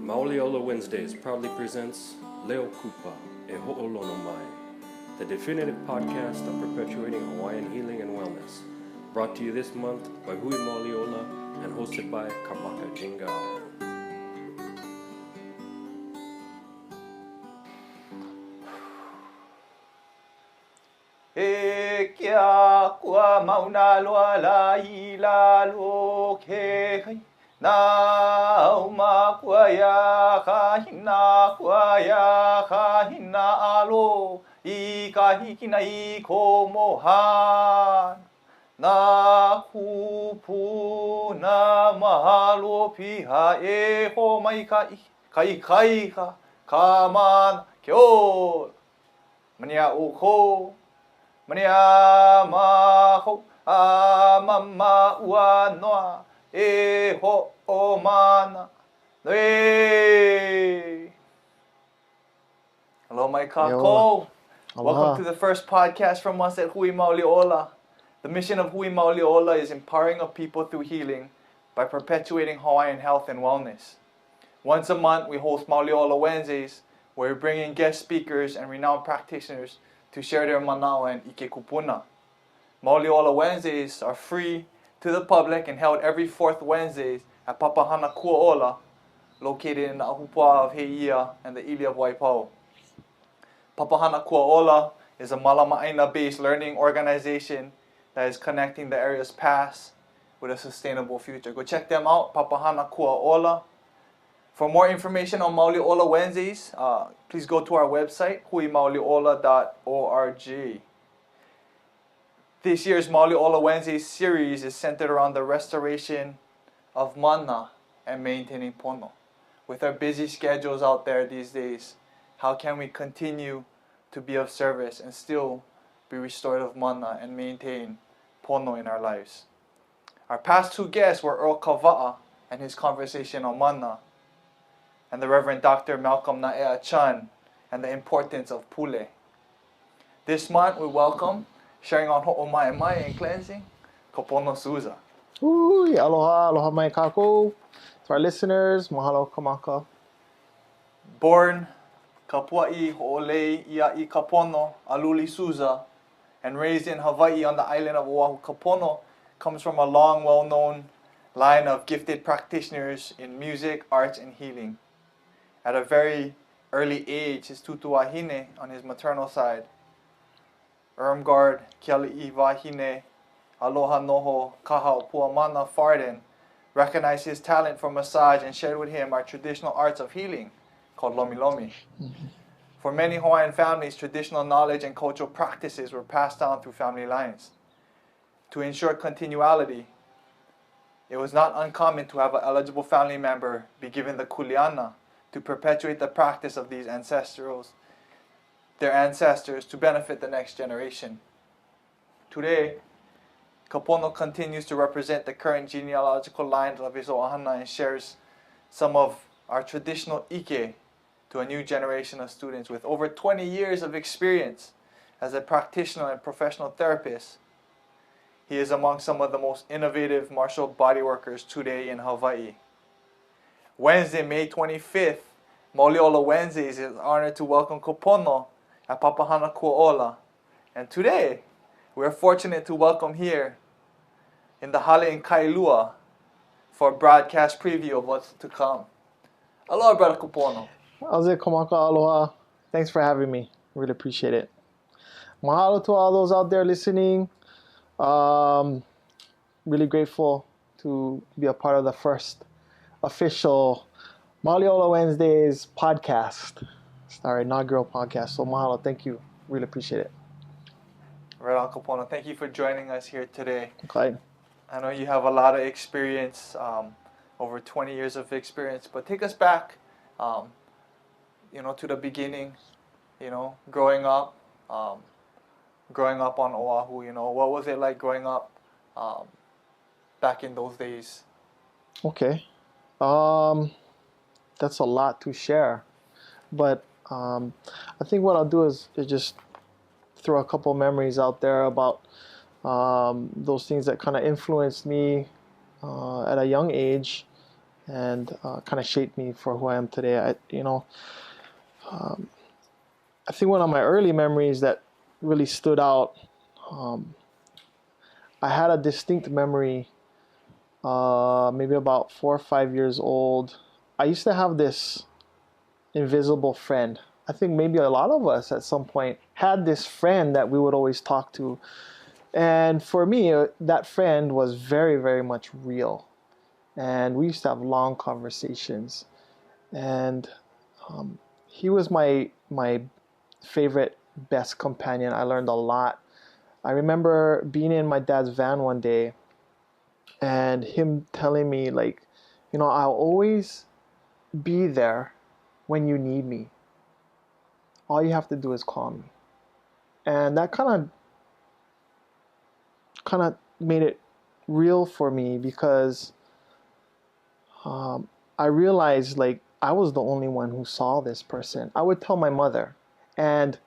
Mauli Ola Wednesdays proudly presents Leo Kupa e Ho'olono Mai, the definitive podcast on perpetuating Hawaiian healing and wellness, brought to you this month by Hui Mauli Ola and hosted by Kamaka Jingao. E kia kua mauna loa la I la lo ke kai na uma kua ya ka hina alo I ka hikina I ko mohan na kupu na mahalo piha e ho mai kai ka man kyo mania o ko Mania maho a mama ua noa e ho o mana noe. Hello, my kako. Welcome to the first podcast from us at Hui Mauli Ola. The mission of Hui Mauli Ola is empowering of people through healing by perpetuating Hawaiian health and wellness. Once a month, we host Mauli Ola Wednesdays, where we bring in guest speakers and renowned practitioners to share their manawa and ike kupuna. Mauli Ola Wednesdays are free to the public and held every fourth Wednesdays at Papahana Kua'ola, located in the Ahupua of Heia and the Ili of Waipau. Papahana Kua'ola is a Malama'aina-based learning organization that is connecting the area's past with a sustainable future. Go check them out, Papahana Kua'ola. For more information on Mauli Ola Wednesdays, please go to our website, huimauliola.org. This year's Mauli Ola Wednesdays series is centered around the restoration of mana and maintaining pono. With our busy schedules out there these days, how can we continue to be of service and still be restored of mana and maintain pono in our lives? Our past two guests were Earl Kava'a and his conversation on mana, and the Reverend Dr. Malcolm Na'ea Chan and the importance of pule. This month we welcome, sharing on ho'omai mai and cleansing, Kapono Souza. Ooh, aloha mai kako. To our listeners, mahalo kamaka. Born Kapuaiho'oleiiaikapono Aluli Souza and raised in Hawai'i on the island of Oahu, Kapono comes from a long, well-known line of gifted practitioners in music, arts, and healing. At a very early age, his tutuahine on his maternal side, Irmgard Kiali'i Wahine Aloha Noho Kaha Puamana Farden, recognized his talent for massage and shared with him our traditional arts of healing called Lomi Lomi. For many Hawaiian families, traditional knowledge and cultural practices were passed down through family lines. To ensure continuality, it was not uncommon to have an eligible family member be given the kuleana to perpetuate the practice of their ancestors to benefit the next generation. Today, Kapono continues to represent the current genealogical line of his ohana and shares some of our traditional ike to a new generation of students. With over 20 years of experience as a practitioner and professional therapist, he is among some of the most innovative martial body workers today in Hawaii. Wednesday, May 25th, Mauli Ola Wednesdays is honored to welcome Kapono at Papahana Kua'ola. And today, we are fortunate to welcome here in the Hale in Kailua for a broadcast preview of what's to come. Aloha, Brother Kapono. How's it, kamaka? Aloha. Thanks for having me. Really appreciate it. Mahalo to all those out there listening. Really grateful to be a part of the first official Mauli Ola Wednesdays podcast. It's our inaugural podcast. So mahalo, thank you. Really appreciate it. Right on, Kapono. Thank you for joining us here today. Okay. I know you have a lot of experience, over 20 years of experience, but take us back, to the beginning, growing up on Oahu, what was it like growing up back in those days? Okay. That's a lot to share, but I think what I'll do is just throw a couple memories out there about those things that kind of influenced me at a young age and kind of shaped me for who I am today. I think one of my early memories that really stood out, I had a distinct memory, maybe about 4 or 5 years old. I used to have this invisible friend. I think maybe a lot of us at some point had this friend that we would always talk to. And for me, that friend was very, very much real. And we used to have long conversations. And he was my favorite, best companion. I learned a lot. I remember being in my dad's van one day and him telling me, like, I'll always be there when you need me. All you have to do is call me. And that kind of made it real for me because I realized, like, I was the only one who saw this person. I would tell my mother, and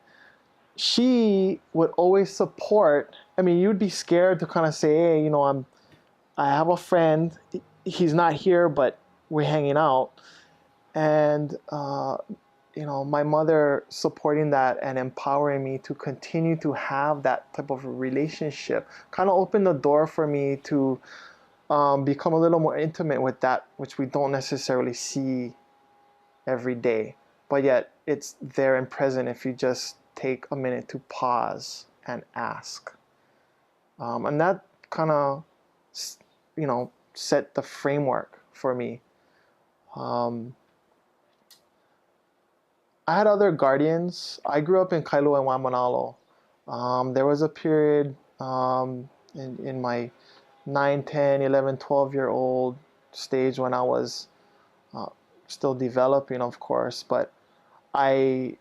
she would always support. I mean, you'd be scared to kind of say, hey, I have a friend. He's not here, but we're hanging out. And my mother supporting that and empowering me to continue to have that type of relationship kind of opened the door for me to become a little more intimate with that which we don't necessarily see every day, but yet it's there and present if you just take a minute to pause and ask. And that kind of, set the framework for me. I had other guardians. I grew up in Kailua and Waimanalo. There was a period in my 9, 10, 11, 12-year-old stage when I was still developing, of course, but I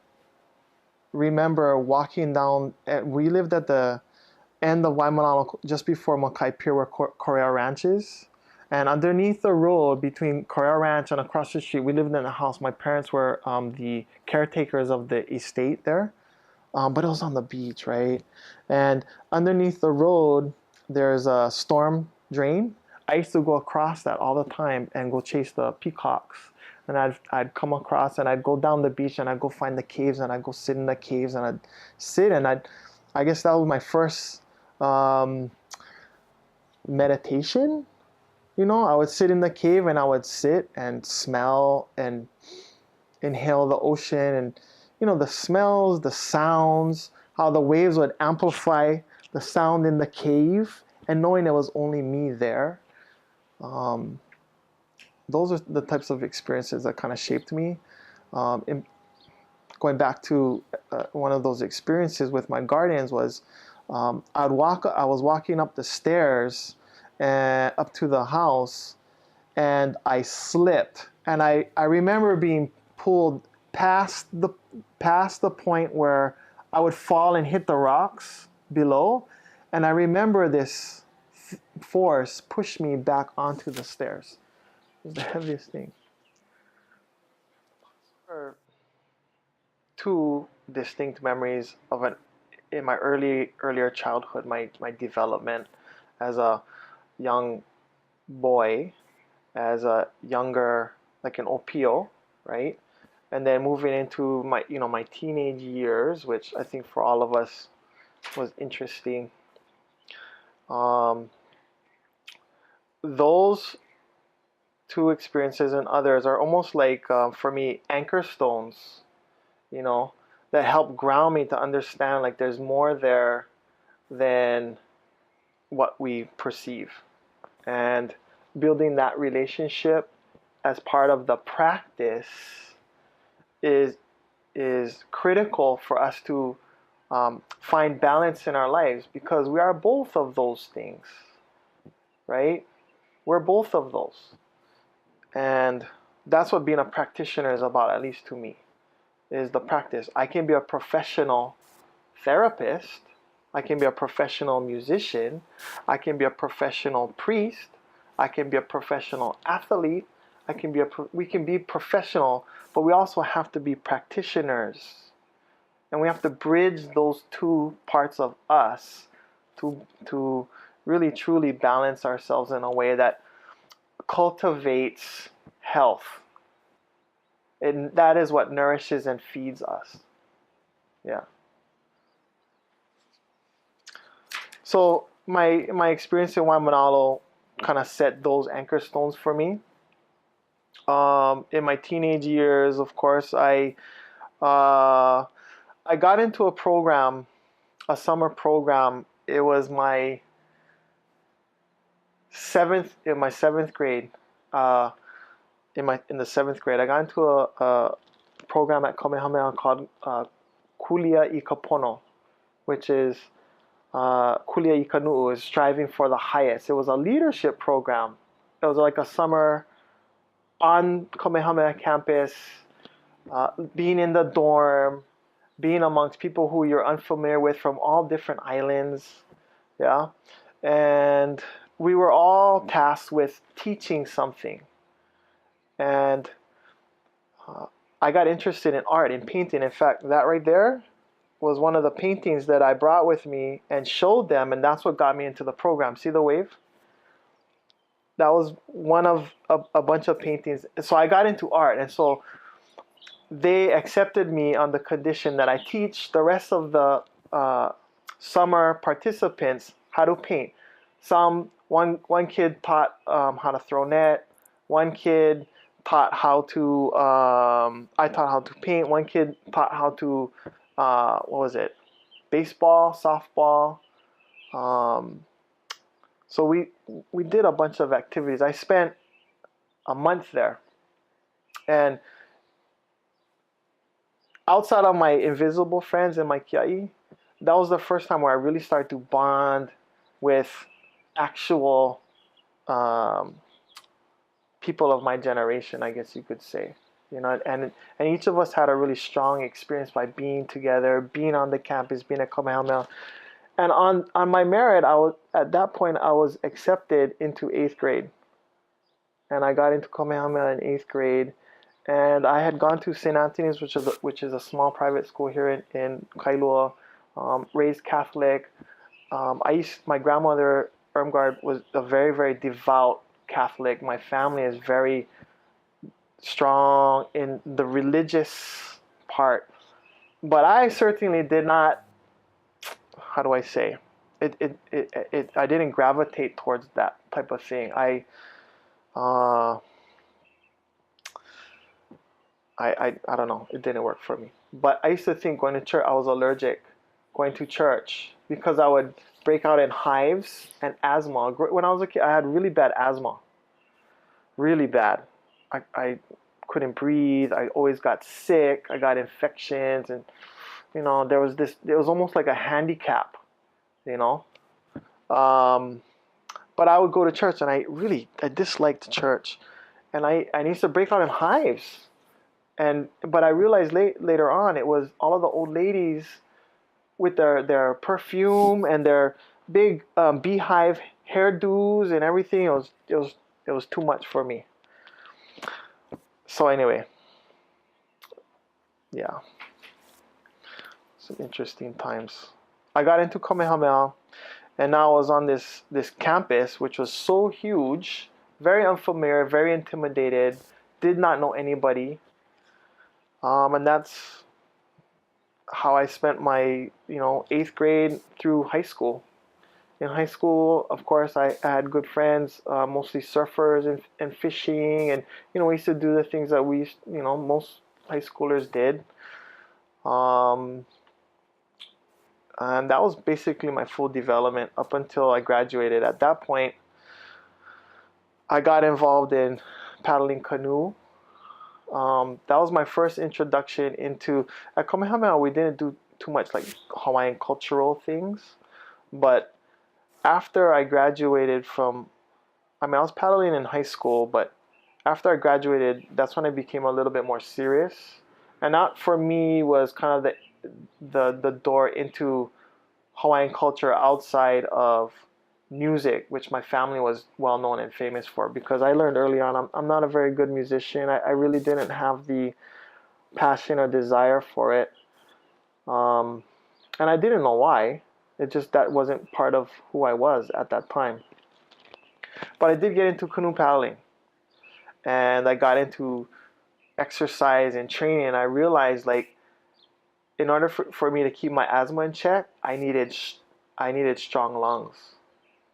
remember walking down, we lived at the end of Waimanalo just before Makai Pier where Korea Ranch is. And underneath the road between Korea Ranch and across the street, we lived in a house. My parents were the caretakers of the estate there, but it was on the beach, right? And underneath the road, there's a storm drain. I used to go across that all the time and go chase the peacocks. And I'd come across and I'd go down the beach and I'd go find the caves and I'd go sit in the caves and I'd sit and I guess that was my first meditation. I would sit in the cave and I would sit and smell and inhale the ocean and, the smells, the sounds, how the waves would amplify the sound in the cave and knowing it was only me there. Those are the types of experiences that kind of shaped me. Going back to one of those experiences with my guardians was I was walking up the stairs up to the house and I slipped and I remember being pulled past the point where I would fall and hit the rocks below, and I remember this force pushed me back onto the stairs. It was the heaviest thing. Two distinct memories of in my earlier childhood, my development as a young boy, as a younger, like an OPO, right? And then moving into my teenage years, which I think for all of us was interesting. Those two experiences and others are almost like, for me, anchor stones, that help ground me to understand like there's more there than what we perceive. And building that relationship as part of the practice is critical for us to find balance in our lives, because we are both of those things, right? We're both of those. And that's what being a practitioner is about, at least to me, is the practice. I can be a professional therapist. I can be a professional musician. I can be a professional priest. I can be a professional athlete. We can be professional, but we also have to be practitioners. And we have to bridge those two parts of us to really truly balance ourselves in a way that cultivates health. And that is what nourishes and feeds us. Yeah. So my experience in Waimanalo kind of set those anchor stones for me. In my teenage years, of course, I got into a program, a summer program. It was my in my seventh grade. In the seventh grade, I got into a program at Kamehameha called Kulia'aikapono, which is Kulia'aikanu'u, is striving for the highest. It was a leadership program. It was like a summer on Kamehameha campus, being in the dorm, being amongst people who you're unfamiliar with from all different islands, yeah, and we were all tasked with teaching something, and I got interested in art, in painting. In fact, that right there was one of the paintings that I brought with me and showed them, and that's what got me into the program. See the wave? That was one of a bunch of paintings. So I got into art, and so they accepted me on the condition that I teach the rest of the summer participants how to paint. One kid taught how to throw net. One kid taught how to I taught how to paint. One kid taught how to what was it? Baseball, softball. So we did a bunch of activities. I spent a month there, and outside of my invisible friends and my kiai, that was the first time where I really started to bond with actual people of my generation, I guess you could say. You know, and each of us had a really strong experience by being together, being on the campus, being at Kamehameha. And on my merit, at that point I was accepted into 8th grade. And I got into Kamehameha in 8th grade. And I had gone to St. Anthony's, which is a small private school here in Kailua, raised Catholic. My grandmother, Irmgard, was a very, very devout Catholic. My family is very strong in the religious part. But I certainly did not, how do I say, I didn't gravitate towards that type of thing. I don't know, it didn't work for me. But I used to think going to church, I was allergic going to church because I would break out in hives and asthma. When I was a kid, I had really bad asthma. Really bad. I couldn't breathe. I always got sick. I got infections, and you know, it was almost like a handicap, you know. But I would go to church, and I disliked church, and I used to break out in hives. But I realized later on it was all of the old ladies with their perfume and their big beehive hairdos and everything. It was too much for me. So anyway, yeah, some interesting times. I got into Kamehameha, and now I was on this campus, which was so huge, very unfamiliar, very intimidated, did not know anybody. And that's how I spent my 8th grade through high school. In high school, of course, I had good friends, mostly surfers and fishing, and we used to do the things that most high schoolers did. And that was basically my full development up until I graduated. At that point, I got involved in paddling canoe. That was my first introduction into. At Kamehameha, we didn't do too much like Hawaiian cultural things, but after I graduated I was paddling in high school, but after I graduated, that's when I became a little bit more serious. And that for me was kind of the door into Hawaiian culture outside of music, which my family was well known and famous for, because I learned early on I'm not a very good musician. I really didn't have the passion or desire for it. And I didn't know why. It just, that wasn't part of who I was at that time. But I did get into canoe paddling. and I got into exercise and training, and I realized like in order for me to keep my asthma in check, I needed strong lungs.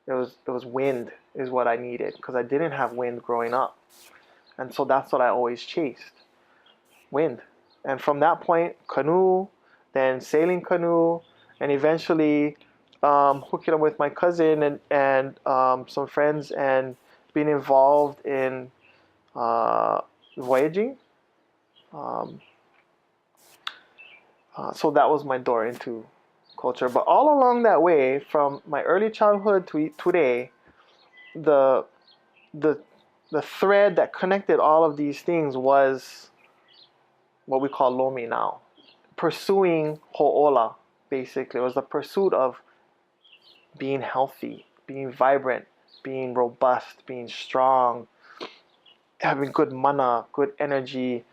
It was wind is what I needed because I didn't have wind growing up, and so that's what I always chased, wind. And from that point, canoe, then sailing canoe, and eventually hooking up with my cousin and some friends and being involved in voyaging. Um, so that was my door into culture. But all along that way, from my early childhood to today, the the the thread that connected all of these things was what we call Lomi now. Pursuing Ho'ola, basically, was the pursuit of being healthy, being vibrant, being robust, being strong, having good mana, good energy,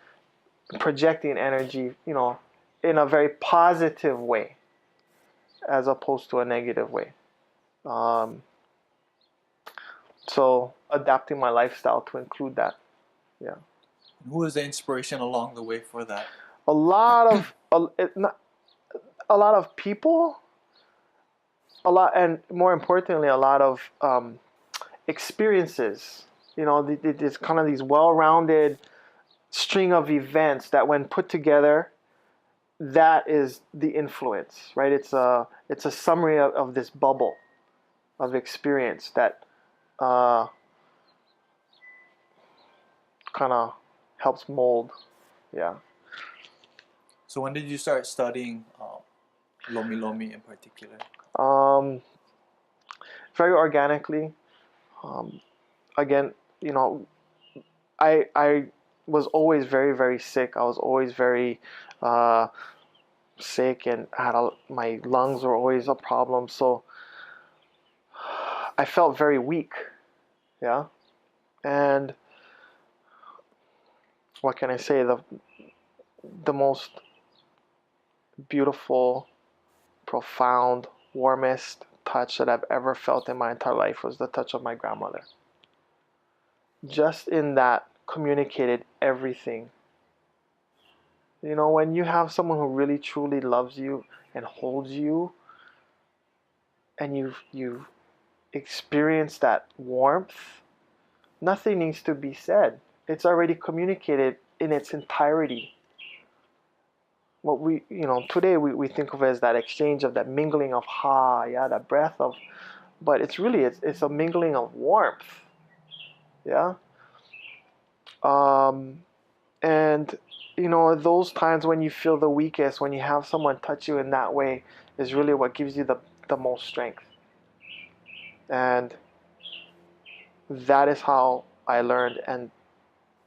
projecting energy, in a very positive way as opposed to a negative way. Um, so adapting my lifestyle to include that. Yeah. Who was the inspiration along the way for that? A lot of a lot of people, and more importantly, a lot of experiences. It's kind of these well-rounded string of events that, when put together, that is the influence, right? It's a summary of this bubble of experience that kind of helps mold. Yeah. So when did you start studying Lomi Lomi in particular? Um, very organically. Again, I was always very, very sick. I was always very sick, and my lungs were always a problem. So I felt very weak. Yeah. And what can I say? The most beautiful, profound, warmest touch that I've ever felt in my entire life was the touch of my grandmother. Just in that communicated everything. When you have someone who really truly loves you and holds you, and you've experienced that warmth, nothing needs to be said. It's already communicated in its entirety. What today we think of as that exchange of that mingling of that breath of, but it's a mingling of warmth. Yeah. And those times when you feel the weakest, when you have someone touch you in that way, is really what gives you the most strength. And that is how I learned, and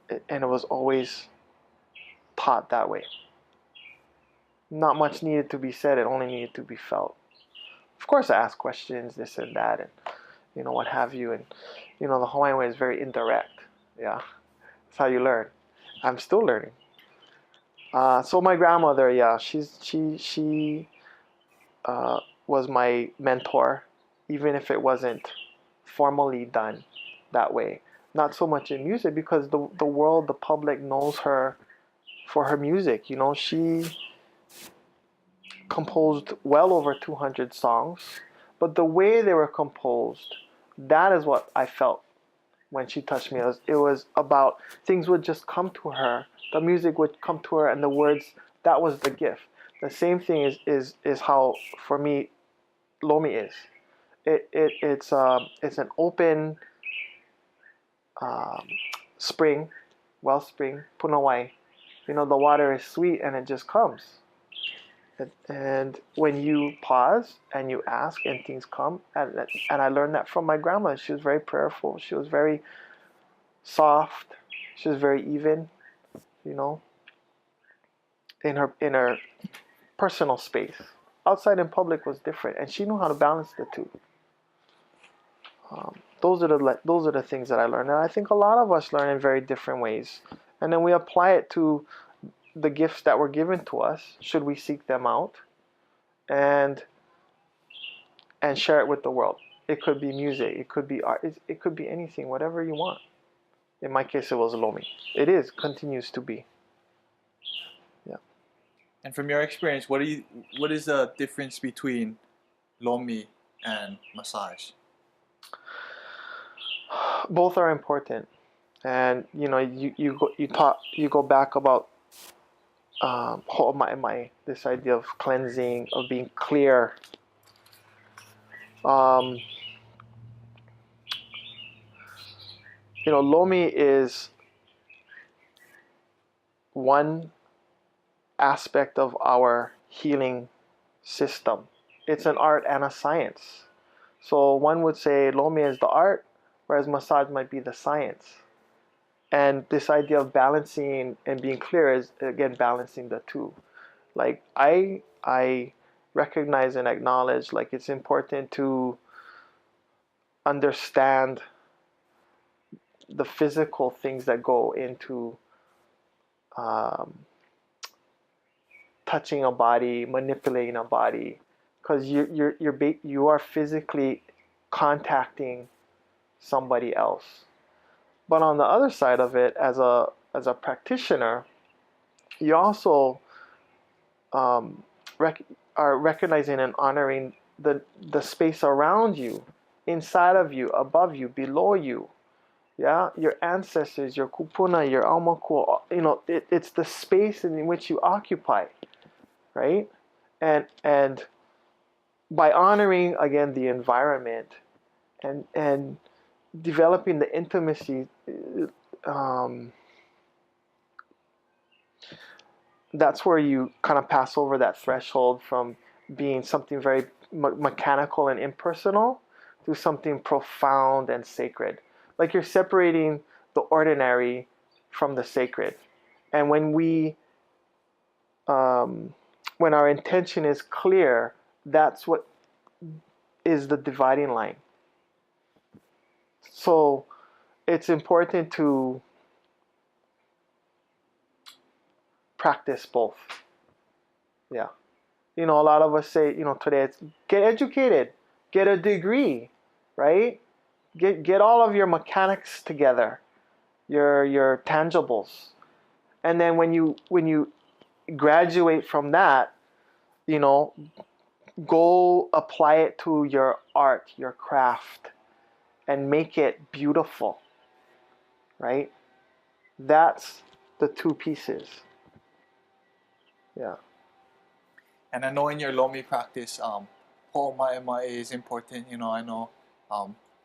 it was always taught that way. Not much needed to be said, it only needed to be felt. Of course, I asked questions, this and that, and what have you. And the Hawaiian way is very indirect. Yeah, that's how you learn. I'm still learning. So my grandmother, yeah, she was my mentor, even if it wasn't formally done that way. Not so much in music, because the world, the public knows her for her music. She composed well over 200 songs, but the way they were composed, that is what I felt when she touched me. It was about, things would just come to her, the music would come to her, and the words, that was the gift. The same thing is how, for me, Lomi is. It's an open spring, wellspring, punawai. The water is sweet and it just comes. And when you pause and you ask and things come, and I learned that from my grandma. She was very prayerful. She was very soft. She was very even, in her personal space. Outside in public was different, and she knew how to balance the two. Those are the things that I learned, and I think a lot of us learn in very different ways, and then we apply it to the gifts that were given to us, should we seek them out, and share it with the world. It could be music, it could be art, it could be anything, whatever you want. In my case, it was Lomi. It is, continues to be. Yeah. And from your experience, what is the difference between Lomi and massage? Both are important, and you know, you go back about this idea of cleansing, of being clear. You know, Lomi is one aspect of our healing system. It's an art and a science. So one would say Lomi is the art, whereas massage might be the science. And this idea of balancing and being clear is, again, balancing the two. Like I recognize and acknowledge, like, it's important to understand the physical things that go into touching a body, manipulating a body, because you are physically contacting somebody else. But on the other side of it, as a practitioner, you also are recognizing and honoring the space around you, inside of you, above you, below you. Yeah, your ancestors, your kupuna, your aumakua, you know, it's the space in which you occupy, right? And by honoring, again, the environment and developing the intimacy, that's where you kind of pass over that threshold from being something very mechanical and impersonal to something profound and sacred. Like, you're separating the ordinary from the sacred. And when our intention is clear, that's what is the dividing line. So it's important to practice both. Yeah. You know, a lot of us say, you know, today it's get educated, get a degree, right? Get all of your mechanics together, your tangibles. And then when you graduate from that, you know, go apply it to your art, your craft, and make it beautiful, right? That's the two pieces. Yeah. And I know in your Lomi practice, Ho'omaemae is important. You know, I know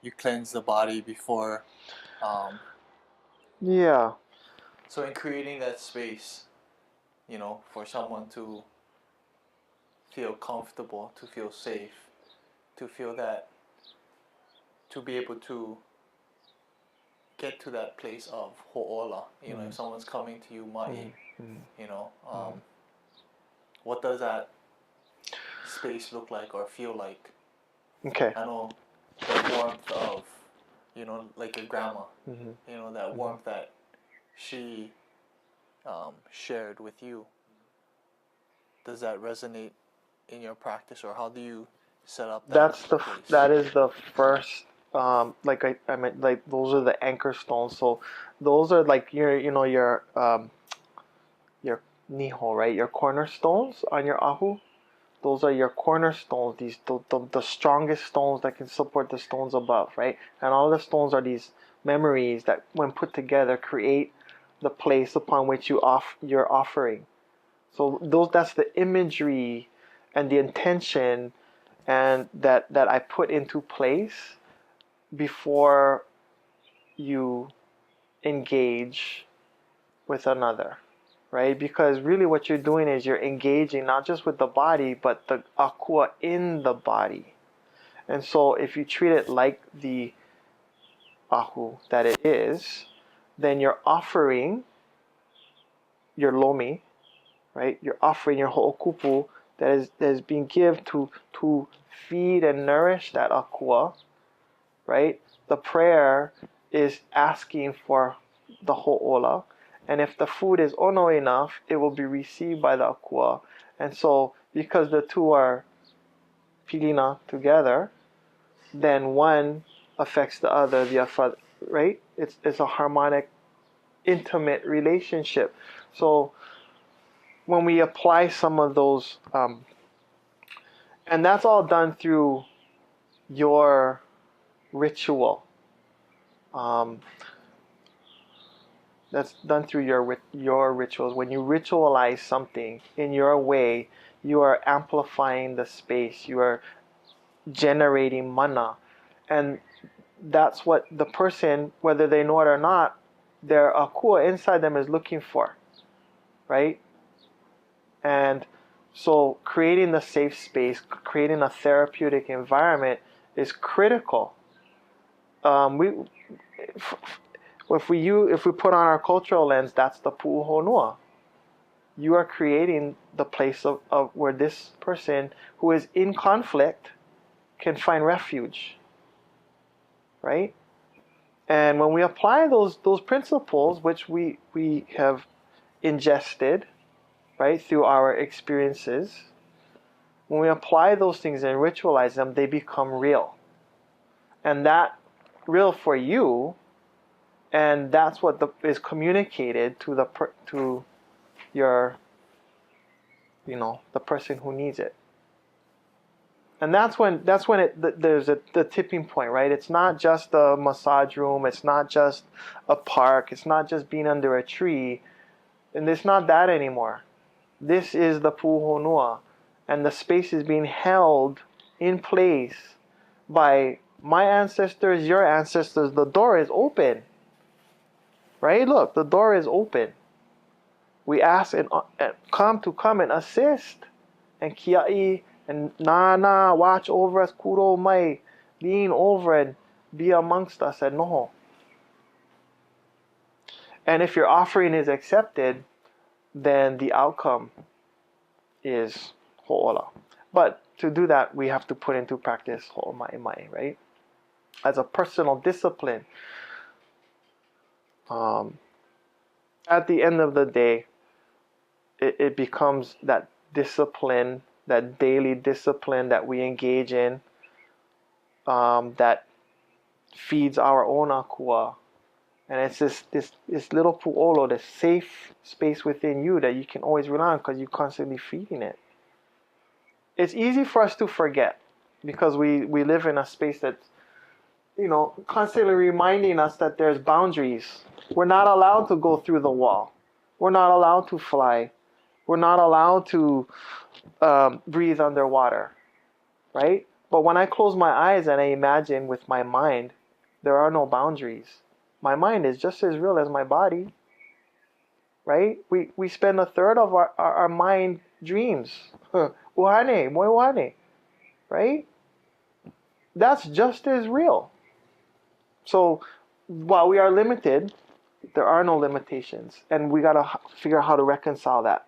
you cleanse the body before. Yeah. So in creating that space, you know, for someone to feel comfortable, to feel safe, to feel that, to be able to get to that place of ho'ola. You know, if someone's coming to you ma'i, you know, what does that space look like or feel like? Okay. I know the warmth of, you know, like your grandma, you know, that warmth that she shared with you. Does that resonate in your practice, or how do you set up that place? That is the first, like I meant, like, those are the anchor stones. So those are like your niho, right? Your cornerstones on your ahu. Those are your cornerstones, the strongest stones that can support the stones above, right? And all the stones are these memories that, when put together, create the place upon which you're offering. So that's the imagery and the intention, and that I put into place before you engage with another. Right? Because really what you're doing is you're engaging not just with the body, but the akua in the body. And so if you treat it like the ahu that it is, then you're offering your lomi, right? You're offering your ho'okupu that is being given to feed and nourish that akua, right? The prayer is asking for the ho'ola. And if the food is ono enough, it will be received by the akua. And so, because the two are pilina together, then one affects the other, right? It's a harmonic, intimate relationship. So when we apply some of those, and that's all done through your ritual. That's done through your rituals. When you ritualize something in your way, you are amplifying the space. You are generating mana, and that's what the person, whether they know it or not, their akua inside them is looking for, right? And so creating the safe space, creating a therapeutic environment is critical. If we put on our cultural lens, that's the pu'uhonua. You are creating the place of where this person who is in conflict can find refuge, right? And when we apply those principles, which we have ingested, right, through our experiences, when we apply those things and ritualize them, they become real. And that real for you, and that's what is communicated to your, the person who needs it. And that's when there's the tipping point, right? It's not just a massage room, it's not just a park, it's not just being under a tree, and it's not that anymore. This is the pu'uhonua, and the space is being held in place by my ancestors, your ancestors. The door is open, right? Look, the door is open. We ask and come and assist, and kia'i and na watch over us, kuro mai, being over and be amongst us and noho. And if your offering is accepted, then the outcome is ho'ola. But to do that, we have to put into practice ho'oma'imai, right? As a personal discipline. At the end of the day, it becomes that discipline, that daily discipline that we engage in, that feeds our own akua. And it's this little pu'olo, this safe space within you that you can always rely on because you're constantly feeding it. It's easy for us to forget because we live in a space that's, constantly reminding us that there's boundaries. We're not allowed to go through the wall. We're not allowed to fly. We're not allowed to breathe underwater, right? But when I close my eyes and I imagine with my mind, there are no boundaries. My mind is just as real as my body, right? We spend a third of our mind dreams. Uhane, moi uhane, right? That's just as real. So while we are limited, there are no limitations. And we got to figure out how to reconcile that.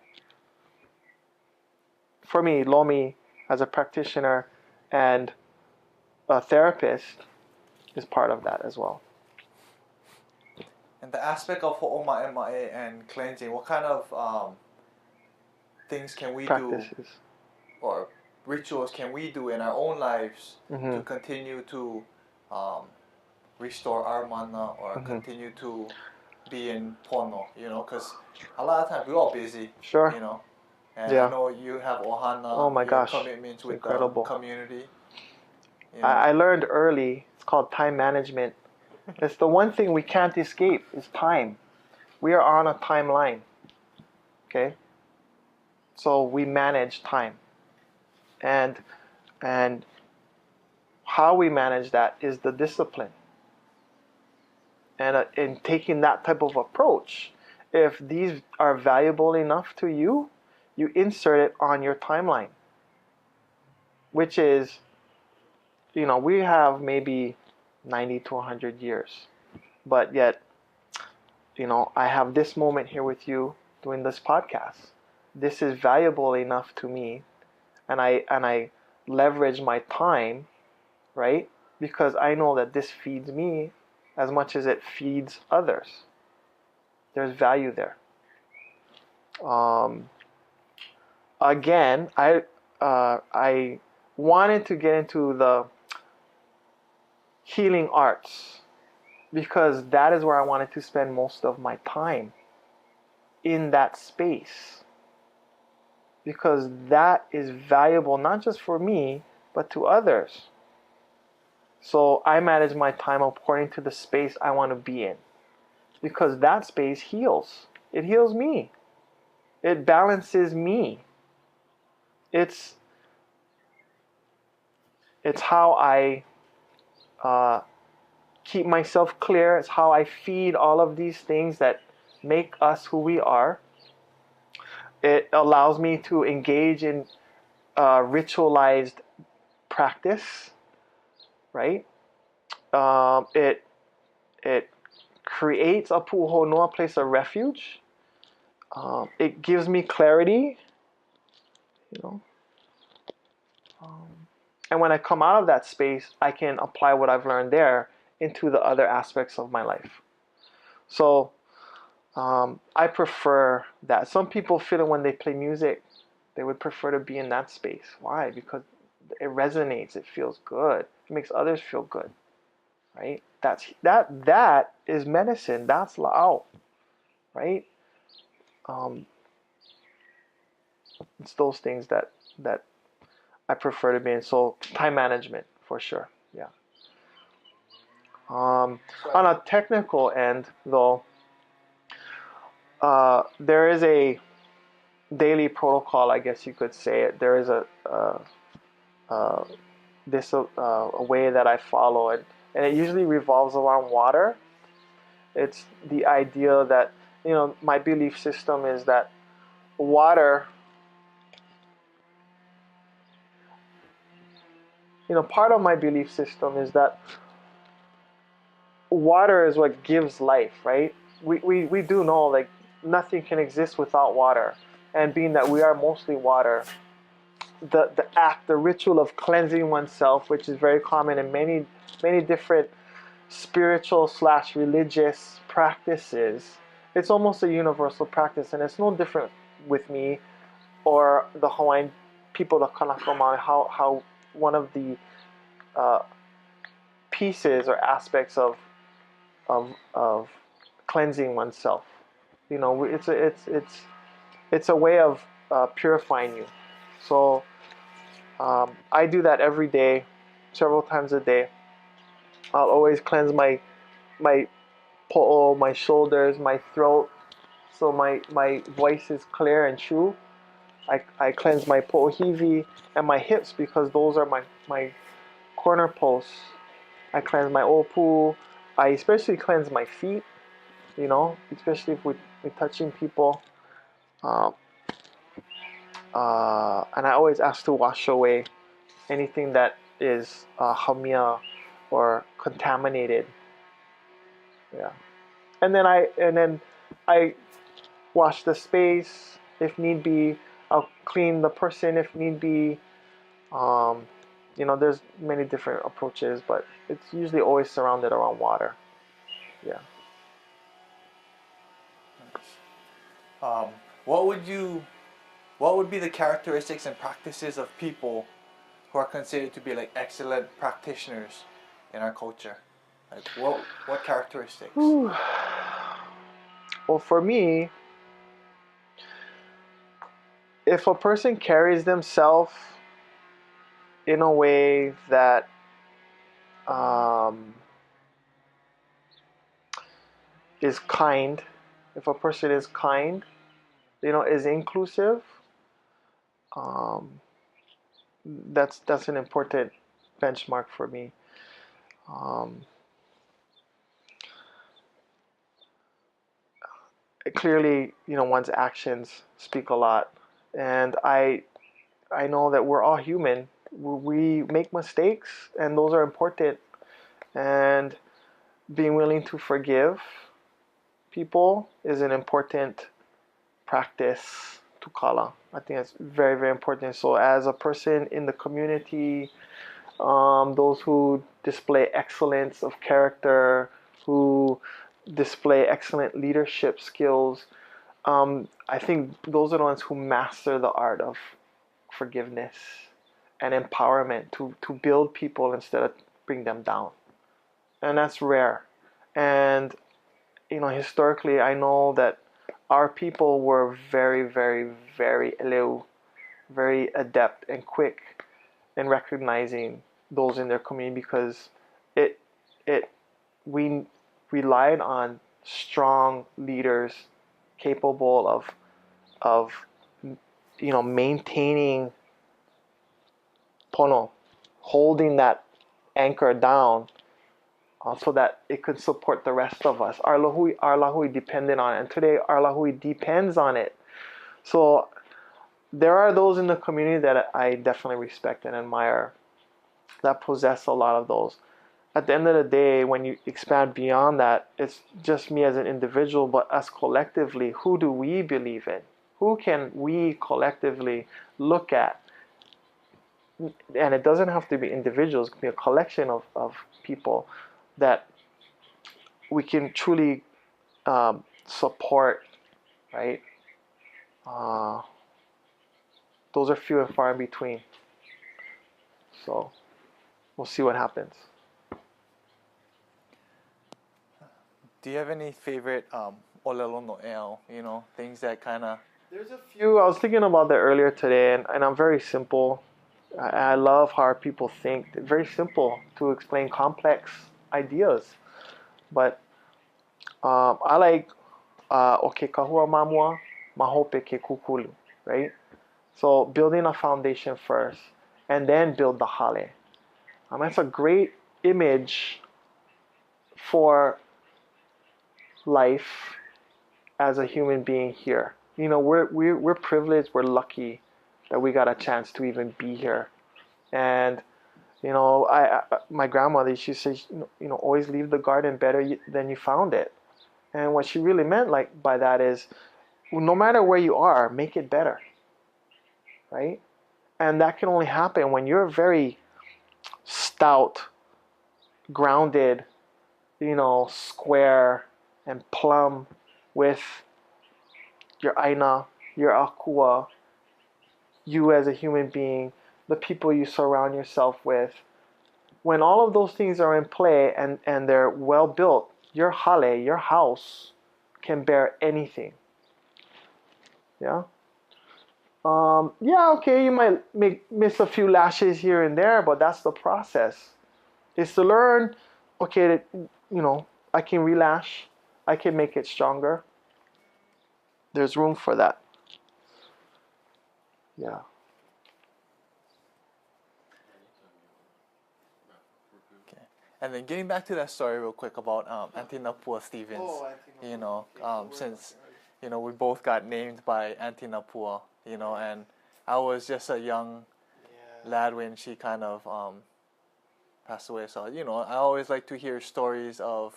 For me, Lomi, as a practitioner and a therapist, is part of that as well. And the aspect of ho'oma'imai and cleansing, what kind of things can we do, or rituals can we do in our own lives to continue to restore our mana or continue to be in pono, because a lot of times we're all busy, sure, and I know you have ohana, commitments with the community. I learned early, it's called time management. It's the one thing we can't escape is time. We are on a timeline, okay? So we manage time. And how we manage that is the discipline. And in taking that type of approach, if these are valuable enough to you, you insert it on your timeline. Which is, we have maybe 90 to 100 years. But yet, I have this moment here with you doing this podcast. This is valuable enough to me, and I leverage my time, right? Because I know that this feeds me as much as it feeds others. There's value there. Again, I wanted to get into the healing arts because that is where I wanted to spend most of my time, in that space, because that is valuable not just for me but to others. So I manage my time according to the space I want to be in, because that space heals. It heals me. It balances me. It's how I keep myself clear. It's how I feed all of these things that make us who we are. It allows me to engage in ritualized practice, right? It creates a pu'uhonua, a place of refuge. It gives me clarity, you know. And when I come out of that space, I can apply what I've learned there into the other aspects of my life. So I prefer that. Some people feel it when they play music. They would prefer to be in that space. Why? Because it resonates. It feels good. It makes others feel good, right? That is medicine. That's la'au, right? It's those things that I prefer to be in. So time management for sure. Yeah. On a technical end, though, there is a daily protocol, I guess you could say it. There is a way that I follow, and it usually revolves around water. It's the idea that, my belief system is that water, part of my belief system is that water is what gives life, right? We do know, like, nothing can exist without water. And being that we are mostly water, the ritual of cleansing oneself, which is very common in many different spiritual / religious practices, it's almost a universal practice, and it's no different with me or the Hawaiian people of Kanaka Maoli, how one of the pieces or aspects of cleansing oneself. It's a way of purifying you. So I do that every day, several times a day. I'll always cleanse my po'o, my shoulders, my throat, so my voice is clear and true. I cleanse my po'ohiwi and my hips, because those are my corner posts. I cleanse my opu. I especially cleanse my feet, especially if we're touching people. And I always ask to wash away anything that is hamia or contaminated. Yeah. And then I wash the space if need be. I'll clean the person if need be. There's many different approaches, but it's usually always surrounded around water. Yeah. What would be the characteristics and practices of people who are considered to be like excellent practitioners in our culture? Like what characteristics? Ooh. Well, for me, if a person carries themselves in a way that is kind, if a person is kind, is inclusive, that's an important benchmark for me. Clearly, one's actions speak a lot, and I know that we're all human. We make mistakes, and those are important. And being willing to forgive people is an important practice to kala. I think that's very, very important. So as a person in the community, those who display excellence of character, who display excellent leadership skills, I think those are the ones who master the art of forgiveness and empowerment to build people instead of bring them down. And that's rare. And historically, I know that our people were very, very, very eleu, very adept and quick in recognizing those in their community, because it it we relied on strong leaders capable of maintaining pono, holding that anchor down, so that it could support the rest of us. Our lahui depended on it, and today our lahui depends on it. So there are those in the community that I definitely respect and admire that possess a lot of those. At the end of the day, when you expand beyond that, it's just me as an individual, but us collectively, who do we believe in? Who can we collectively look at? And it doesn't have to be individuals, it can be a collection of people that we can truly support, right? Those are few and far in between. So we'll see what happens. Do you have any favorite olelo no eo, things that kind of... There's a few. I was thinking about that earlier today, and I'm very simple. I love how people think. It's very simple to explain complex ideas. But I like o ke kahua mamua, mahope ke kukulu, right? So building a foundation first, and then build the hale. That's a great image for life as a human being here. We're privileged, we're lucky that we got a chance to even be here. And my grandmother, she says, always leave the garden better than you found it. And what she really meant by that is, no matter where you are, make it better, right? And that can only happen when you're very stout, grounded, square and plumb with your aina, your akua, you as a human being, the people you surround yourself with. When all of those things are in play and they're well built, your hale, your house, can bear anything. Yeah? Yeah, okay, you might miss a few lashes here and there, but that's the process. It's to learn, okay, I can relash, I can make it stronger. There's room for that. Yeah. Okay. And then getting back to that story real quick about Auntie Napua Stevens. Oh, Auntie Napua. Since we both got named by Auntie Napua, and I was just a young lad when she kind of passed away. So I always like to hear stories of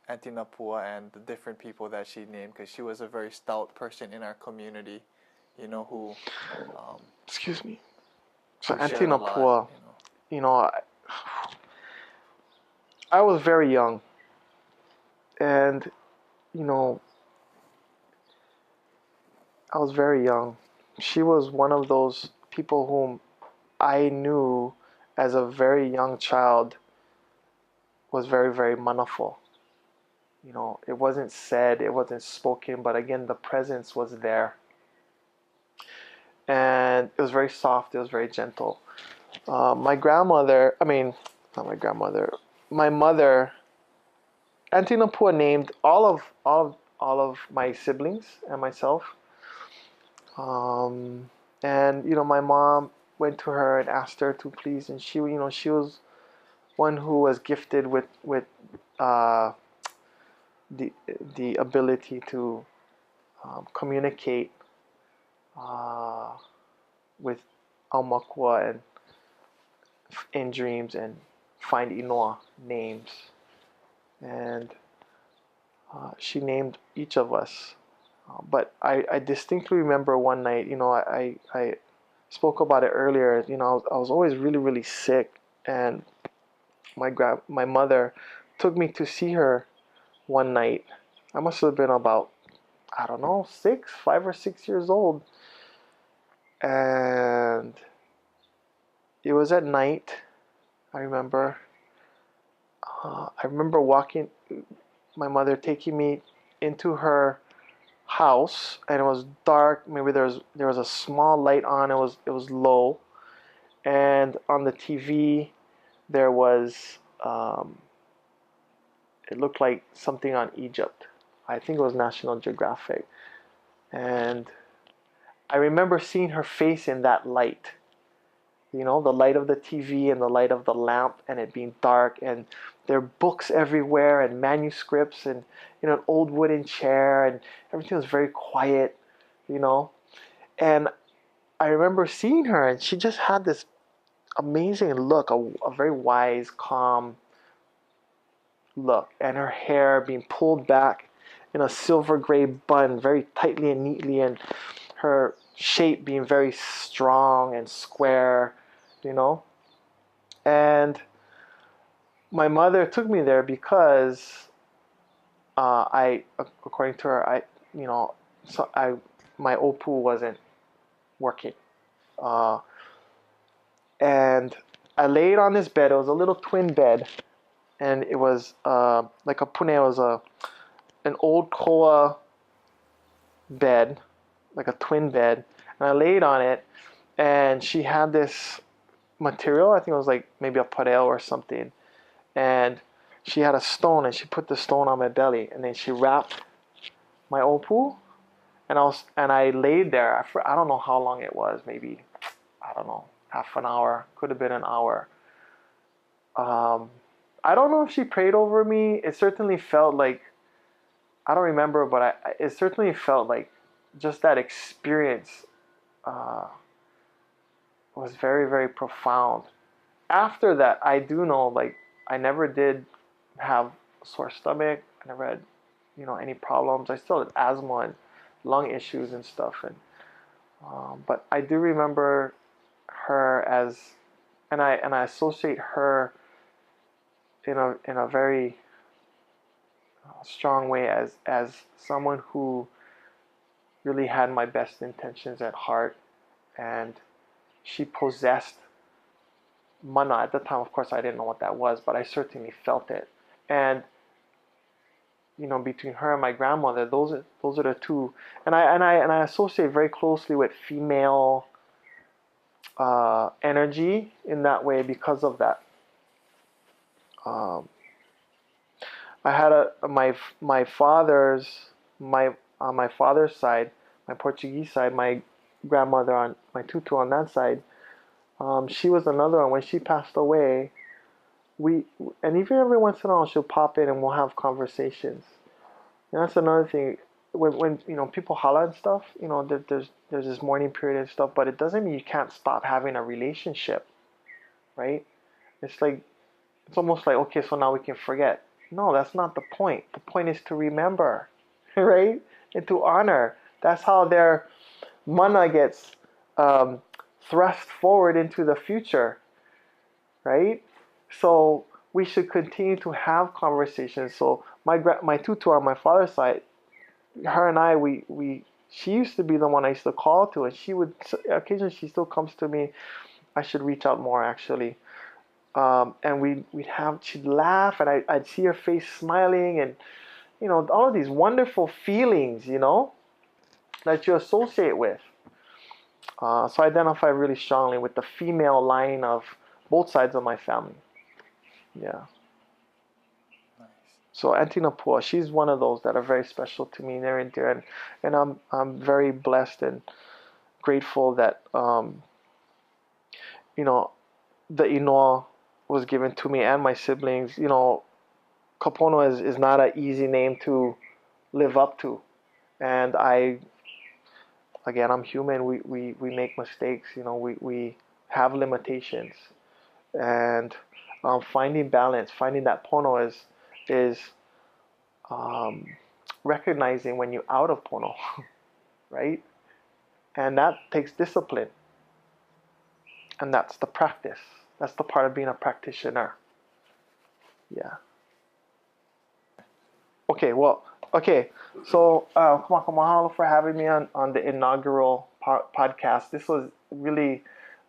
Auntie Napua and the different people that she named, because she was a very stout person in our community, who Excuse me. So who Auntie shared a lot, Napua, I was very young, and I was very young. She was one of those people whom I knew as a very young child was very, very manaful. It wasn't said, it wasn't spoken, but again, the presence was there. And it was very soft, it was very gentle. My grandmother, not my grandmother, my mother, Auntie Napua named all of my siblings and myself. And my mom went to her and asked her to please, and she was one who was gifted with the ability to communicate with Aumakua and in dreams and find Inoa names. And she named each of us. But I distinctly remember one night, I spoke about it earlier, I was always really, really sick, and my mother took me to see her one night. I must have been about, I don't know, 5 or 6 years old. And it was at night, I remember. I remember my mother taking me into her house, and it was dark. Maybe there was a small light on. It was low, and on the TV there was it looked like something on Egypt. I think it was National Geographic, and I remember seeing her face in that light. You know, the light of the TV and the light of the lamp, and it being dark, and there are books everywhere and manuscripts, and an old wooden chair, and everything was very quiet, you know. And I remember seeing her, and she just had this amazing look, a very wise, calm look, and her hair being pulled back in a silver gray bun, very tightly and neatly, and her shape being very strong and square, you know. And my mother took me there because according to her, my opu wasn't working, and I laid on this bed. It was a little twin bed, and it was like a pune. It was an old koa bed, like a twin bed, and I laid on it, and she had this material. I think it was like maybe a pareo or something, and she had a stone, and she put the stone on my belly, and then she wrapped my opu, and I laid there. I don't know how long it was. Maybe, I don't know, half an hour. Could have been an hour. I don't know if she prayed over me. It certainly felt like, I don't remember, but it certainly felt like just that experience was very, very profound. After that, I do know, like, I never did have a sore stomach. I never had, any problems. I still had asthma and lung issues and stuff. And but I do remember her as, and I associate her in a very strong way as someone who really had my best intentions at heart, and she possessed mana. At the time, of course, I didn't know what that was, but I certainly felt it. And between her and my grandmother, those are the two, and I associate very closely with female energy in that way because of that. I had my father's on my father's side, my Portuguese side, my grandmother on my tutu on that side. She was another one. When she passed away, and even every once in a while she'll pop in and we'll have conversations. And that's another thing. When people holla and stuff, there's this mourning period and stuff, but it doesn't mean you can't stop having a relationship, right? It's almost like, okay, so now we can forget. No, that's not the point. The point is to remember, right? And to honor. That's how their mana gets thrust forward into the future, right? So we should continue to have conversations. So my tutu on my father's side, her and I, she used to be the one I used to call to, and she would occasionally, she still comes to me. I should reach out more, actually. And she'd laugh, and I'd see her face smiling, and all of these wonderful feelings, that you associate with. So I identify really strongly with the female line of both sides of my family. Yeah. Nice. So Auntie Napua, she's one of those that are very special to me, near and dear, and I'm very blessed and grateful that the inoa was given to me and my siblings. Kapono is not an easy name to live up to, and I'm human. We make mistakes. We have limitations, and finding balance, finding that pono is recognizing when you're out of pono, right? And that takes discipline, and that's the practice. That's the part of being a practitioner. Yeah. Okay. So, mahalo for having me on the inaugural podcast. This was really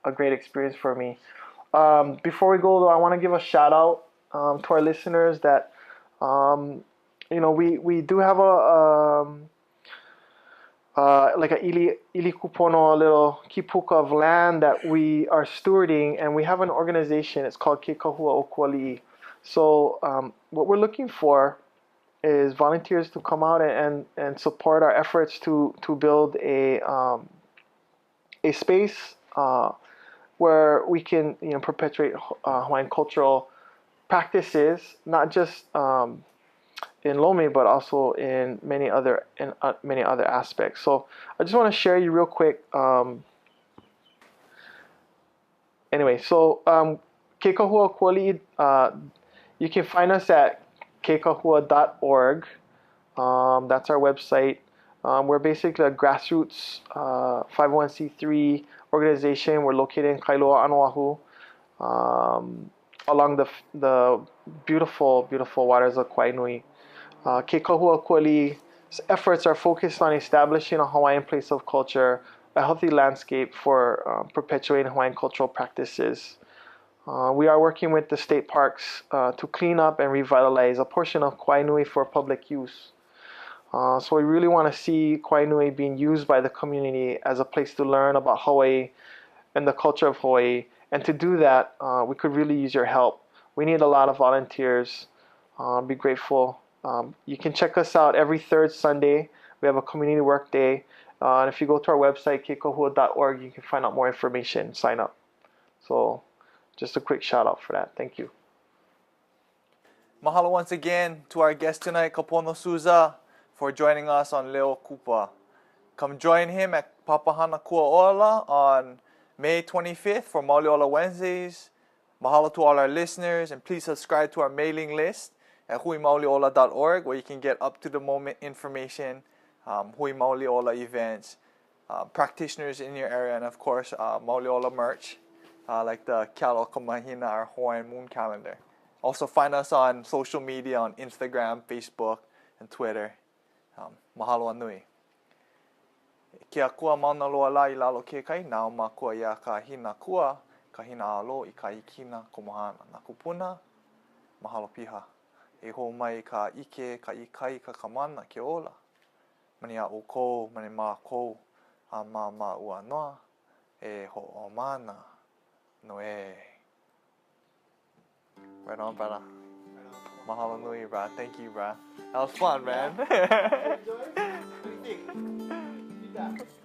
a great experience for me. Before we go, though, I want to give a shout out to our listeners that we do have like a ili kupono, a little kipuka of land that we are stewarding, and we have an organization. It's called Kapuaiho'oleiiaikapono. So what we're looking for is volunteers to come out and support our efforts to build a space where we can perpetuate Hawaiian cultural practices, not just in Lome, but also in many other aspects. So I just want to share you real quick. Anyway, so Kapuaiho'oleiiaikapono, you can find us at kekahua.org. That's our website. We're basically a grassroots 501c3 organization. We're located in Kailua, on Oahu, along the beautiful, beautiful waters of Kauai. Kapuaiho'oleiiaikapono's efforts are focused on establishing a Hawaiian place of culture, a healthy landscape for perpetuating Hawaiian cultural practices. We are working with the state parks to clean up and revitalize a portion of Kauai for public use. So we really want to see Kauai being used by the community as a place to learn about Hawaii and the culture of Hawaii. And to do that, we could really use your help. We need a lot of volunteers. Be grateful. You can check us out every third Sunday. We have a community work day. And if you go to our website, kekahua.org, you can find out more information, sign up. So just a quick shout out for that. Thank you. Mahalo once again to our guest tonight, Kapono Souza, for joining us on Leo Kupa. Come join him at Papahana Kuaola on May 25th for Mauli Ola Wednesdays. Mahalo to all our listeners, and please subscribe to our mailing list at huimauli'ola.org, where you can get up-to-the-moment information, Hui Mauli Ola events, practitioners in your area, and of course, Mauli Ola merch, like the Kialo Kamahina, our Hawaiian moon calendar. Also find us on social media on Instagram, Facebook, and Twitter. Mahalo anui. Kia kua mauna loa la I lalo ke kai, nao ma kua ia ka hina kua, ka hina alo I ka ikina komohana. Na kupuna, mahalo piha. E ho mai ka ike, ka ikai, ka kamana ke ola. Mani a o kou, mani ma kou, a ma ua noa, e ho o mana, no e. Right on, brother. Mahalo nui, bro. Thank you, bro. That was fun, man. What do you think? Feedback.